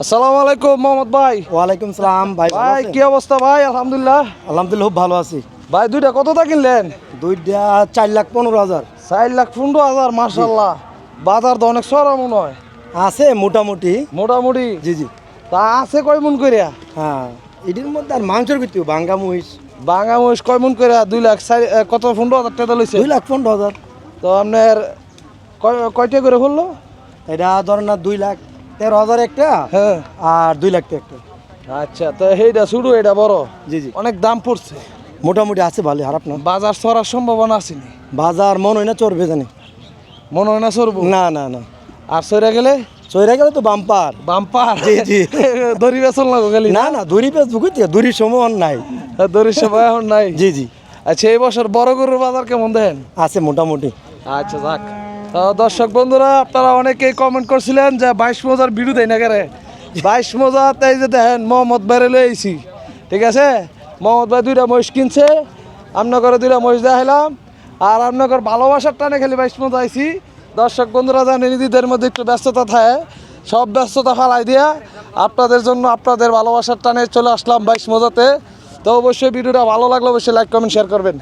আসসালামু আলাইকুম মোহাম্মদ ভাই। ওয়ালাইকুম সালাম ভাই। ভাই কি অবস্থা ভাই? আলহামদুলিল্লাহ। আলহামদুলিল্লাহ খুব ভালো আছি ভাই দুইটা কতটা কিনলেন? দুইটা 4,15,000 4,15,000 মাশাআল্লাহ। বাজার তো অনেক সরা মনে হয়। আছে মোটামুটি। মোটামুটি জি জি। তা আছে কয় মন কইরা? হ্যাঁ এটির মধ্যে আর মাংসের ভিত্তি ভাঙ্গা মহিষ বাঙা মহিষ কয় মন কইরা? 2 লাখ কত 15,000 টাকা লইছে? 2,15,000। তো আপনার কয়টা করে হলো? এটা ধরেন না 2,13,000 একটা, হ্যাঁ আর 2 লাখ একটা। আচ্ছা, তো এইটা শুরু এটা বড় জি জি। অনেক দাম পড়ছে। মোটামুটি আছে ভালো, খারাপ না। বাজার সরার সম্ভাবনা আসেনি? বাজার মন হয় না চড়বে জানি। মনে হয় না সরবো? না না না, আর সরে গেলে চইরা গেলে তো বাম্পার। বাম্পার। জি জি। দড়ি বেচল লাগো খালি? না না, দড়ি পেঁচ বুঝতে দড়ির সময় আর নাই। দড়ির সময় এখন নাই? জি জি। আচ্ছা, এই বছর বড় গরুর বাজার কেমন দেখেন? আছে মোটামুটি। আচ্ছা যাক। দর্শক বন্ধুরা, আপনারা অনেকেই কমেন্ট করছিলেন যে 22 মজার ভিডিও দেয় না কেরে। 22 মজার এই যে দেখেন মোহাম্মদ ভাইরে লই আইছি, ঠিক আছে? মোহাম্মদ ভাই 2টা মহিষ কিনছে, আপনার দুইটা মহিষ দেখাইলাম, আর আপনার ভালোবাসার টানে খালি 22 মজা আইছি। দর্শক বন্ধুরা জানেন নিজেদের মধ্যে একটু ব্যস্ততা থাকে, সব ব্যস্ততা ফালাই দিয়া আপনাদের জন্য আপনাদের ভালোবাসার টানে চলে আসলাম 22 মজাতে। তো অবশ্যই ভিডিওটা ভালো লাগলে অবশ্যই লাইক কমেন্ট শেয়ার করবেন।